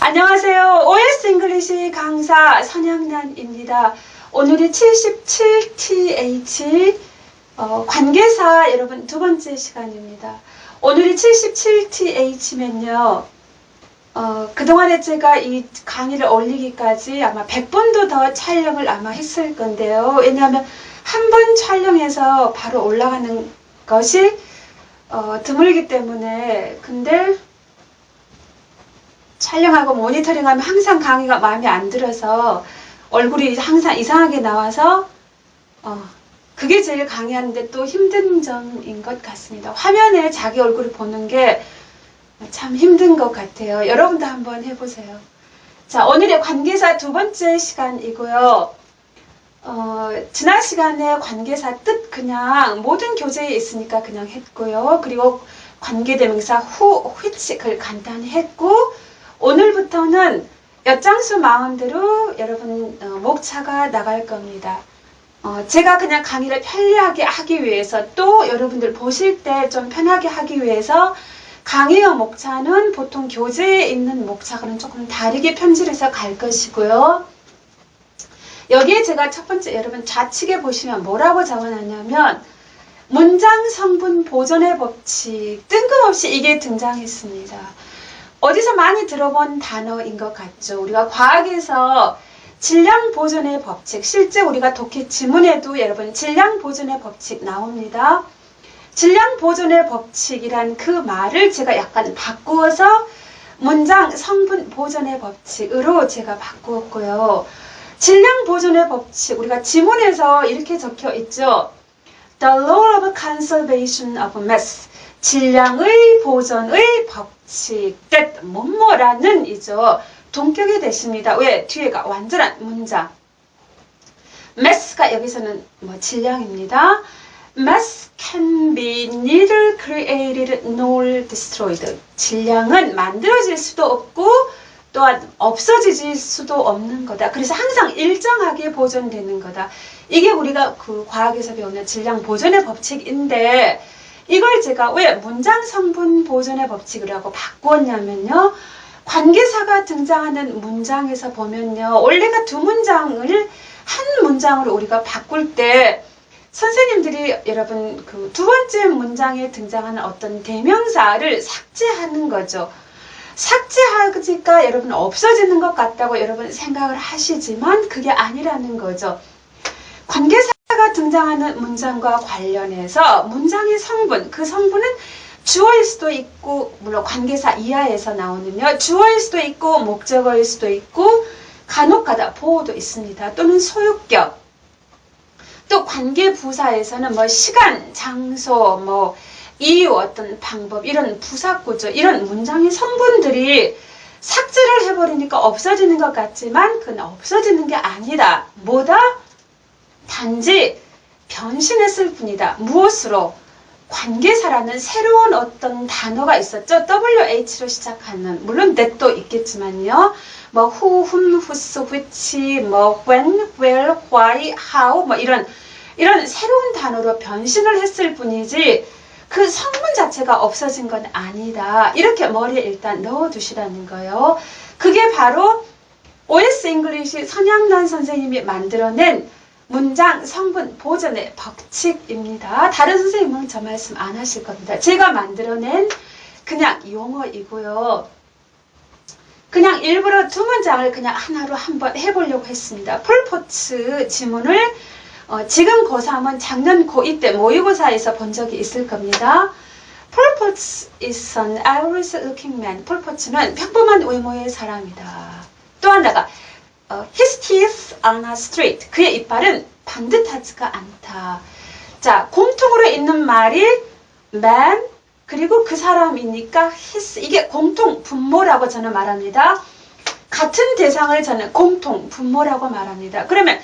안녕하세요. OS 잉글리시 강사 선양란입니다. 오늘이 77th 관계사 여러분 두 번째 시간입니다. 오늘이 77th면요. 그동안에 제가 이 강의를 올리기까지 아마 100번도 더 촬영을 아마 했을 건데요. 왜냐하면 한 번 촬영해서 바로 올라가는 것이 드물기 때문에. 근데 촬영하고 모니터링하면 항상 강의가 마음에 안 들어서 얼굴이 항상 이상하게 나와서 그게 제일 강의하는데 또 힘든 점인 것 같습니다. 화면에 자기 얼굴을 보는 게 참 힘든 것 같아요. 여러분도 한번 해보세요. 자, 오늘의 관계사 두 번째 시간이고요. 지난 시간에 관계사 뜻 그냥 모든 교재에 있으니까 그냥 했고요. 그리고 관계대명사 who, which 그 간단히 했고, 오늘부터는 엿장수 마음대로 여러분 목차가 나갈 겁니다. 제가 그냥 강의를 편리하게 하기 위해서, 또 여러분들 보실 때 좀 편하게 하기 위해서 강의의 목차는 보통 교재에 있는 목차와는 조금 다르게 편집해서 갈 것이고요. 여기에 제가 첫 번째 여러분 좌측에 보시면 뭐라고 적어놨냐면 문장 성분 보존의 법칙, 뜬금없이 이게 등장했습니다. 어디서 많이 들어본 단어인 것 같죠. 우리가 과학에서 질량 보존의 법칙, 실제 우리가 독해 지문에도 여러분 질량 보존의 법칙 나옵니다. 질량 보존의 법칙이란 그 말을 제가 약간 바꾸어서 문장 성분 보존의 법칙으로 제가 바꾸었고요. 질량 보존의 법칙, 우리가 지문에서 이렇게 적혀 있죠. The law of conservation of mass, 질량의 보존의 법칙, that 뭐뭐라는 이죠. 동격이 되십니다. 왜? 뒤에가 완전한 문장. mass가 여기서는 질량입니다. mass can be neither created nor destroyed. 질량은 만들어질 수도 없고 또한 없어질 수도 없는 거다. 그래서 항상 일정하게 보존되는 거다. 이게 우리가 그 과학에서 배우는 질량 보존의 법칙인데, 이걸 제가 왜 문장 성분 보존의 법칙이라고 바꾸었냐면요. 관계사가 등장하는 문장에서 보면요. 원래가 두 문장을 한 문장으로 우리가 바꿀 때 선생님들이 여러분 그 두 번째 문장에 등장하는 어떤 대명사를 삭제하는 거죠. 삭제하니까 여러분 없어지는 것 같다고 여러분 생각을 하시지만 그게 아니라는 거죠. 관계사가 등장하는 문장과 관련해서 문장의 성분, 그 성분은 주어일 수도 있고, 물론 관계사 이하에서 나오는요, 주어일 수도 있고 목적어일 수도 있고 간혹가다 보호도 있습니다. 또는 소유격. 또 관계부사에서는 시간, 장소, 이유, 어떤 방법, 이런 부사구조, 이런 문장의 성분들이 삭제를 해버리니까 없어지는 것 같지만 그건 없어지는 게 아니다. 뭐다? 단지 변신했을 뿐이다. 무엇으로? 관계사라는 새로운 어떤 단어가 있었죠. WH로 시작하는, 물론 that도 있겠지만요. who, whom, whose, which, when, where, why, how, 이런 새로운 단어로 변신을 했을 뿐이지 그 성분 자체가 없어진 건 아니다. 이렇게 머리에 일단 넣어두시라는 거예요. 그게 바로 OS 잉글리시 선양란 선생님이 만들어낸 문장 성분 보존의 법칙입니다. 다른 선생님은 저 말씀 안 하실 겁니다. 제가 만들어낸 그냥 용어이고요. 그냥 일부러 두 문장을 그냥 하나로 한번 해보려고 했습니다. 폴포츠 지문을 지금 고3은 작년 고2 때 모의고사에서 본 적이 있을 겁니다. Pol Pot is an average looking man. 폴포츠는 평범한 외모의 사람이다. 또 하나가 his teeth are not straight. 그의 이빨은 반듯하지가 않다. 자, 공통으로 있는 말이 man, 그리고 그 사람이니까 his, 이게 공통 분모라고 저는 말합니다. 같은 대상을 저는 공통 분모라고 말합니다. 그러면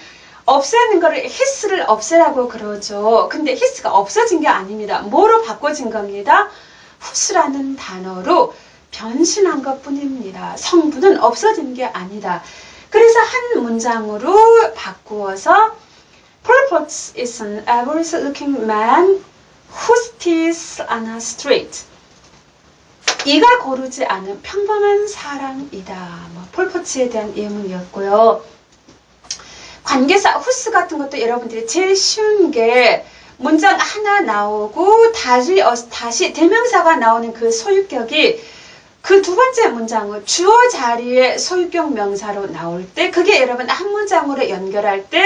없애는 거를 his를 없애라고 그러죠. 근데 his가 없어진 게 아닙니다. 뭐로 바꿔진 겁니다? whose라는 단어로 변신한 것 뿐입니다. 성분은 없어진 게 아니다. 그래서 한 문장으로 바꾸어서 Pol Pot is an average looking man whose teeth are not straight. 이가 고르지 않은 평범한 사람이다. 뭐 폴포츠에 대한 예문이었고요. 관계사 후스 같은 것도 여러분들이 제일 쉬운 게 문장 하나 나오고 다시 대명사가 나오는 그 소유격이 그 두 번째 문장은 주어 자리에 소유격 명사로 나올 때 그게 여러분 한 문장으로 연결할 때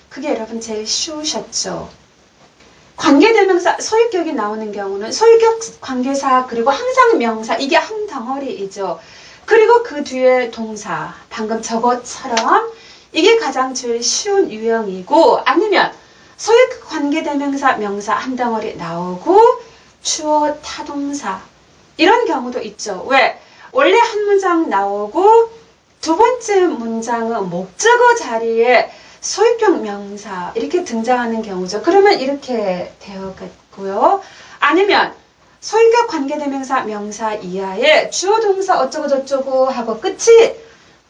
그게 여러분 제일 쉬우셨죠. 관계대명사 소유격이 나오는 경우는 소유격 관계사 그리고 항상 명사 이게 한 덩어리이죠. 그리고 그 뒤에 동사 방금 저것처럼 이게 가장 제일 쉬운 유형이고 아니면 소유격 관계대명사 명사 한 덩어리 나오고 주어 타동사 이런 경우도 있죠. 왜? 원래 한 문장 나오고 두 번째 문장은 목적어 자리에 소유격 명사 이렇게 등장하는 경우죠. 그러면 이렇게 되었고요. 아니면 소유격 관계대명사 명사 이하에 주어 동사 어쩌고 저쩌고 하고 끝이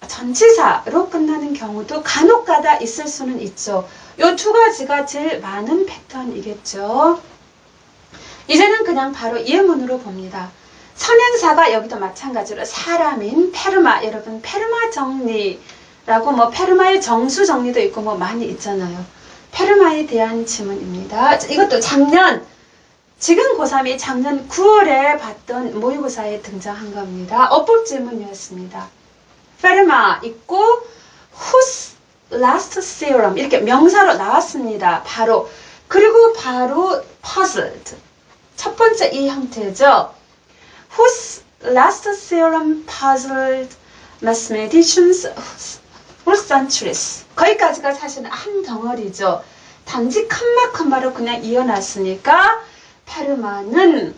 전치사로 끝나는 경우도 간혹가다 있을 수는 있죠. 이 두 가지가 제일 많은 패턴이겠죠. 이제는 그냥 바로 예문으로 봅니다. 선행사가 여기도 마찬가지로 사람인 페르마, 여러분 페르마 정리라고 뭐 페르마의 정수 정리도 있고 뭐 많이 있잖아요. 페르마에 대한 지문입니다. 이것도 지금 고3이 작년 9월에 봤던 모의고사에 등장한 겁니다. 어법 지문이었습니다. 페르마 있고 whose last theorem 이렇게 명사로 나왔습니다. 바로 그리고 바로 puzzled 첫 번째 이 형태죠. Whose last theorem puzzled mathematicians for centuries. 거기까지가 사실은 한 덩어리죠. 단지 컴마로 그냥 이어놨으니까 페르마는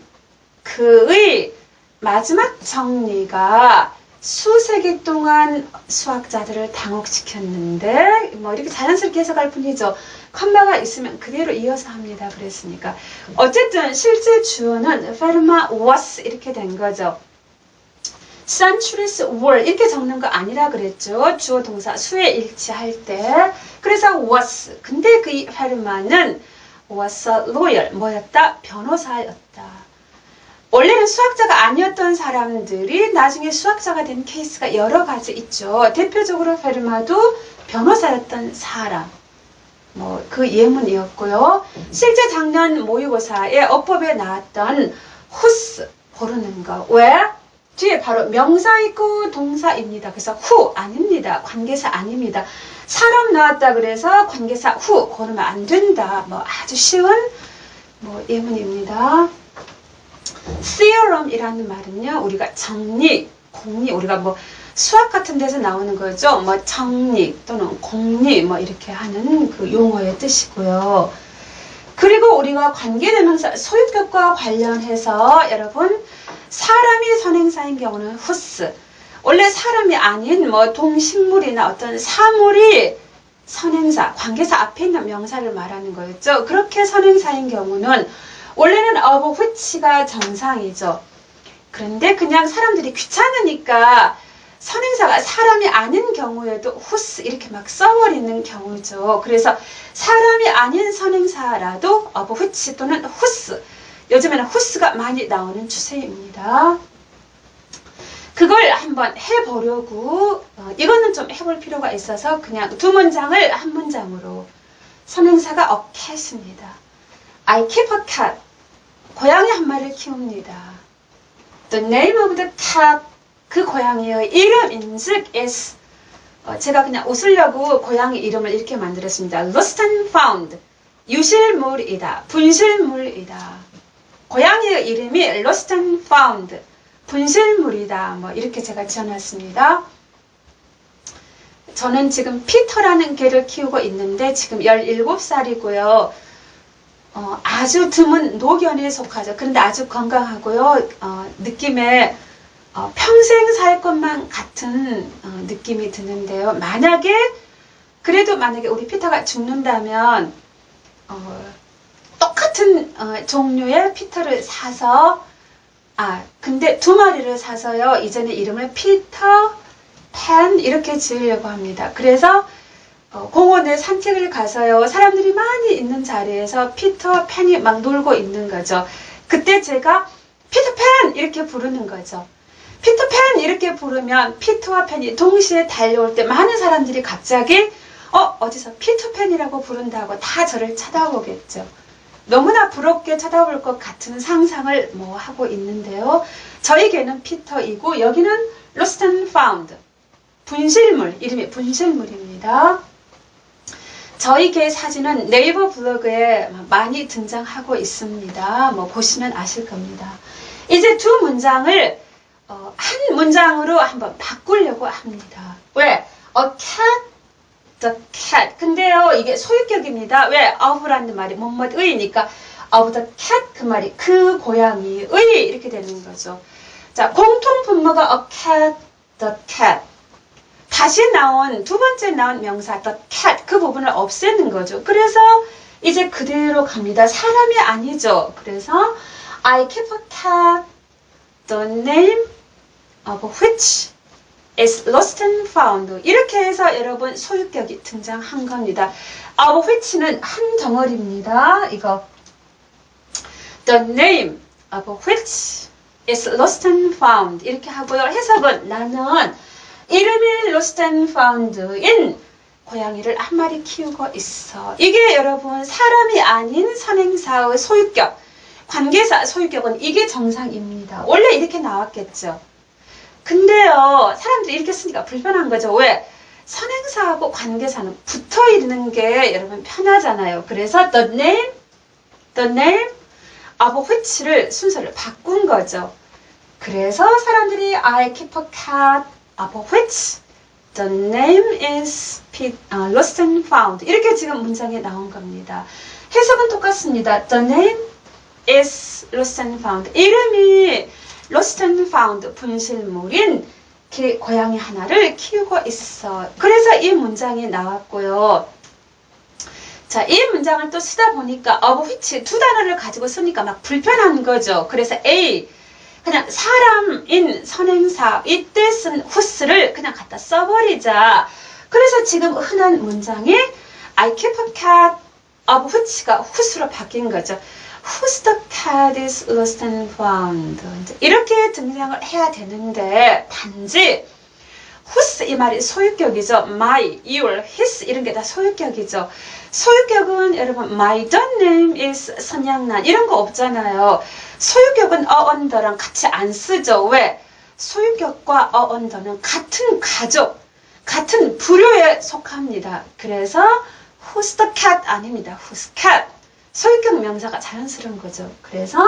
그의 마지막 정리가 수세기 동안 수학자들을 당혹시켰는데 뭐 이렇게 자연스럽게 해석할 뿐이죠. 컴마가 있으면 그대로 이어서 합니다. 그랬으니까 어쨌든 실제 주어는 페르마 was 이렇게 된 거죠. centuries were 이렇게 적는 거 아니라 그랬죠. 주어 동사 수에 일치할 때. 그래서 was 근데 그 페르마는 was a lawyer 뭐였다? 변호사였다. 원래는 수학자가 아니었던 사람들이 나중에 수학자가 된 케이스가 여러 가지 있죠. 대표적으로 페르마도 변호사였던 사람. 뭐 그 예문이었고요. 실제 작년 모의고사에 어법에 나왔던 whose 고르는 거. 왜? 뒤에 바로 명사 있고 동사입니다. 그래서 who 아닙니다. 관계사 아닙니다. 사람 나왔다 그래서 관계사 who 고르면 안 된다. 뭐 아주 쉬운 뭐 예문입니다. theorem이라는 말은요, 우리가 정리, 공리, 우리가 뭐 수학 같은 데서 나오는 거죠. 뭐 정리 또는 공리 뭐 이렇게 하는 그 용어의 뜻이고요. 그리고 우리가 관계대명사 소유격과 관련해서 여러분 사람이 선행사인 경우는 whose 원래 사람이 아닌 뭐 동식물이나 어떤 사물이 선행사, 관계사 앞에 있는 명사를 말하는 거였죠. 그렇게 선행사인 경우는 원래는 of which가 정상이죠. 그런데 그냥 사람들이 귀찮으니까 선행사가 사람이 아닌 경우에도 whose 이렇게 막 써버리는 경우죠. 그래서 사람이 아닌 선행사라도 of which 또는 whose 요즘에는 whose가 많이 나오는 추세입니다. 그걸 한번 해보려고 이거는 좀 해볼 필요가 있어서 그냥 두 문장을 한 문장으로 선행사가 a cat입니다. I keep a cat. 고양이 한 마리를 키웁니다. The name of the cat. 그 고양이의 이름인즉 is. 제가 그냥 웃으려고 고양이 이름을 이렇게 만들었습니다. Lost and found. 유실물이다. 분실물이다. 고양이의 이름이 Lost and found. 분실물이다. 뭐 이렇게 제가 지어놨습니다. 저는 지금 피터라는 개를 키우고 있는데 지금 17살이고요. 아주 드문 노견에 속하죠. 그런데 아주 건강하고요. 느낌에 평생 살 것만 같은 느낌이 드는데요. 만약에 우리 피터가 죽는다면 똑같은 종류의 피터를 사서 근데 두 마리를 사서요. 이제는 이름을 피터 팬 이렇게 지으려고 합니다. 그래서 공원에 산책을 가서요. 사람들이 많이 있는 자리에서 피터 팬이 막 놀고 있는 거죠. 그때 제가 피터팬 이렇게 부르는 거죠. 피터팬 이렇게 부르면 피터와 팬이 동시에 달려올 때 많은 사람들이 갑자기 어디서 피터팬이라고 부른다고 다 저를 쳐다보겠죠. 너무나 부럽게 쳐다볼 것 같은 상상을 하고 있는데요. 저에게는 피터이고 여기는 lost and found. 분실물, 이름이 분실물입니다. 저희 개 사진은 네이버 블로그에 많이 등장하고 있습니다. 보시면 아실 겁니다. 이제 두 문장을 한 문장으로 한번 바꾸려고 합니다. 왜? A cat, the cat. 근데요, 이게 소유격입니다. 왜? of라는 말이 뭐뭐의니까 of the cat 그 말이 그 고양이의 이렇게 되는 거죠. 자, 공통 분모가 a cat, the cat. 다시 나온 두 번째 나온 명사 the cat 그 부분을 없애는 거죠. 그래서 이제 그대로 갑니다. 사람이 아니죠. 그래서 I keep a cat, the name of which is lost and found. 이렇게 해서 여러분 소유격이 등장한 겁니다. of which는 한 덩어리입니다. 이거 the name of which is lost and found 이렇게 하고요. 해석은 나는 이름이 lost and found인 고양이를 한 마리 키우고 있어. 이게 여러분 사람이 아닌 선행사의 소유격, 관계사 소유격은 이게 정상입니다. 원래 이렇게 나왔겠죠. 근데요, 사람들이 이렇게 쓰니까 불편한 거죠. 왜? 선행사하고 관계사는 붙어 있는 게 여러분 편하잖아요. 그래서 the name of which를 순서를 바꾼 거죠. 그래서 사람들이 I keep a cat of which the name is lost and found. 이렇게 지금 문장에 나온 겁니다. 해석은 똑같습니다. The name is lost and found. 이름이 lost and found 분실물인 고양이 하나를 키우고 있어. 그래서 이 문장이 나왔고요. 자, 이 문장을 또 쓰다 보니까 of which 두 단어를 가지고 쓰니까 막 불편한 거죠. 그래서 A 그냥 사람인 선행사 이때 쓴 whose를 그냥 갖다 써버리자. 그래서 지금 흔한 문장이 I keep a cat of which가 whose로 바뀐 거죠. Whose the cat is lost and found. 이렇게 등장을 해야 되는데 단지 whose 이 말이 소유격이죠. my, your, his 이런 게 다 소유격이죠. 소유격은 여러분 my the name is 선양난 이런 거 없잖아요. 소유격은 a under랑 같이 안 쓰죠. 왜? 소유격과 a under는 같은 가족, 같은 부류에 속합니다. 그래서 whose the cat 아닙니다. whose cat. 소유격 명사가 자연스러운 거죠. 그래서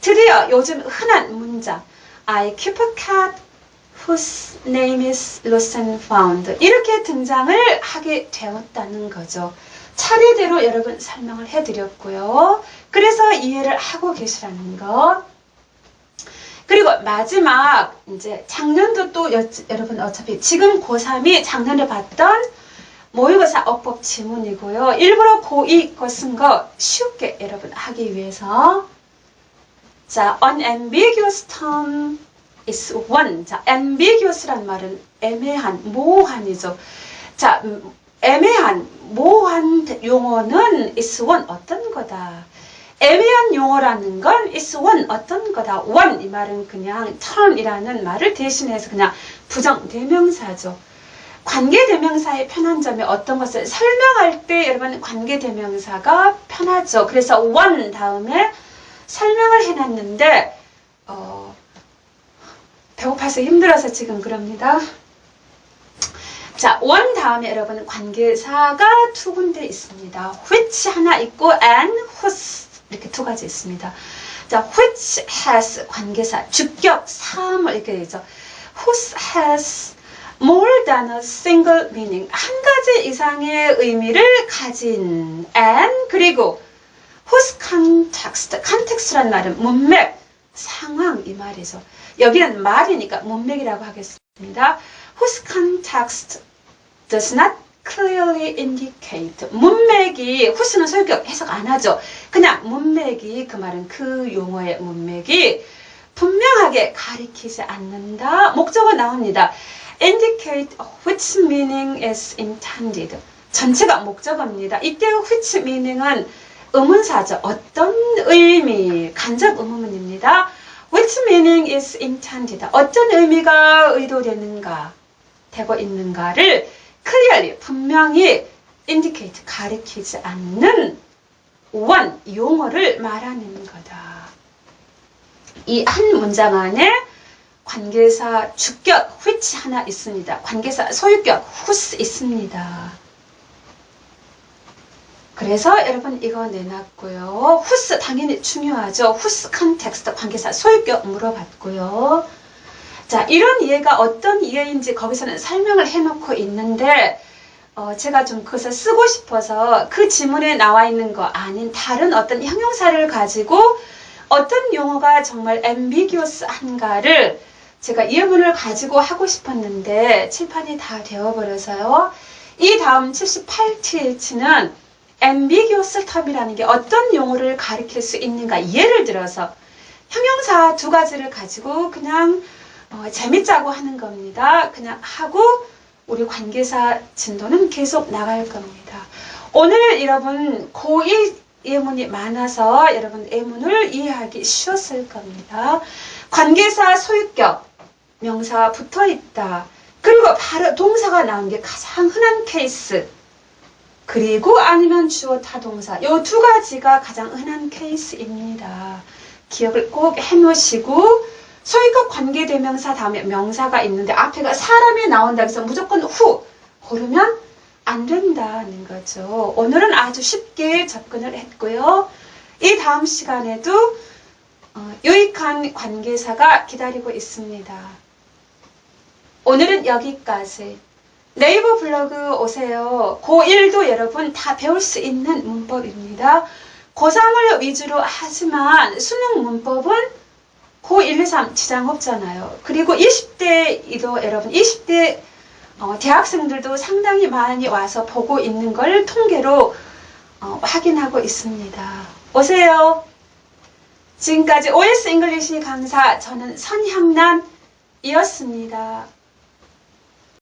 드디어 요즘 흔한 문장 I keep a cat whose name is lost and found 이렇게 등장을 하게 되었다는 거죠. 차례대로 여러분 설명을 해드렸고요. 그래서 이해를 하고 계시라는 것. 그리고 마지막 이제 작년도 또 여러분 어차피 지금 고3이 작년에 봤던 모의고사 어법 지문이고요. 일부러 고2 거 쓴 거 쉽게 여러분 하기 위해서 자, unambiguous term is one. 자, ambiguous란 말은 애매한, 모호한이죠. 자, 애매한, 모호한 용어는 is one 어떤 거다. 애매한 용어라는 건 is one 어떤 거다. one 이 말은 그냥 term이라는 말을 대신해서 그냥 부정대명사죠. 관계대명사의 편한 점이 어떤 것을 설명할 때 여러분 관계대명사가 편하죠. 그래서 one 다음에 설명을 해놨는데 배고파서 힘들어서 지금 그럽니다. 자, one 다음에 여러분 관계사가 두 군데 있습니다. which 하나 있고 and whose 이렇게 두 가지 있습니다. 자, which has 관계사 주격 3을 이렇게 되죠. whose has more than a single meaning 한 가지 이상의 의미를 가진 and 그리고 whose context context라는 말은 문맥 상황 이 말이죠. 여기는 말이니까 문맥이라고 하겠습니다. whose context does not clearly indicate 문맥이 whose는 소유격 해석 안 하죠. 그냥 문맥이 그 말은 그 용어의 문맥이 분명하게 가리키지 않는다. 목적어 나옵니다. indicate which meaning is intended. 전체가 목적어입니다. 이때 which meaning은 의문사죠. 어떤 의미, 간접 의문문입니다. Which meaning is intended? 어떤 의미가 의도되는가, 되고 있는가를 clearly, 분명히 indicate, 가리키지 않는 one, 용어를 말하는 거다. 이 한 문장 안에 관계사 주격 which 하나 있습니다. 관계사 소유격 whose 있습니다. 그래서 여러분 이거 내놨고요. whose 당연히 중요하죠. whose context 관계사 소유격 물어봤고요. 자, 이런 이해가 어떤 이해인지 거기서는 설명을 해놓고 있는데 제가 좀 그것을 쓰고 싶어서 그 지문에 나와 있는 거 아닌 다른 어떤 형용사를 가지고 어떤 용어가 정말 ambiguous한가를 제가 예문을 가지고 하고 싶었는데 칠판이 다 되어버려서요. 이 다음 78th는 ambiguous term이라는 게 어떤 용어를 가리킬 수 있는가, 예를 들어서 형용사 두 가지를 가지고 그냥 재밌자고 하는 겁니다. 그냥 하고 우리 관계사 진도는 계속 나갈 겁니다. 오늘 여러분 고1 예문이 많아서 여러분 예문을 이해하기 쉬웠을 겁니다. 관계사 소유격, 명사 붙어있다. 그리고 바로 동사가 나온 게 가장 흔한 케이스. 그리고 아니면 주어 타동사. 이 두 가지가 가장 흔한 케이스입니다. 기억을 꼭 해놓으시고 소유격 관계대명사 다음에 명사가 있는데 앞에가 사람이 나온다 해서 무조건 후 고르면 안 된다는 거죠. 오늘은 아주 쉽게 접근을 했고요. 이 다음 시간에도 유익한 관계사가 기다리고 있습니다. 오늘은 여기까지. 네이버 블로그 오세요. 고1도 여러분 다 배울 수 있는 문법입니다. 고3을 위주로 하지만 수능 문법은 고1, 2, 3 지장 없잖아요. 그리고 20대에도 여러분 20대 대학생들도 상당히 많이 와서 보고 있는 걸 통계로 확인하고 있습니다. 오세요. 지금까지 OS 잉글리시 강사 저는 선향란이었습니다.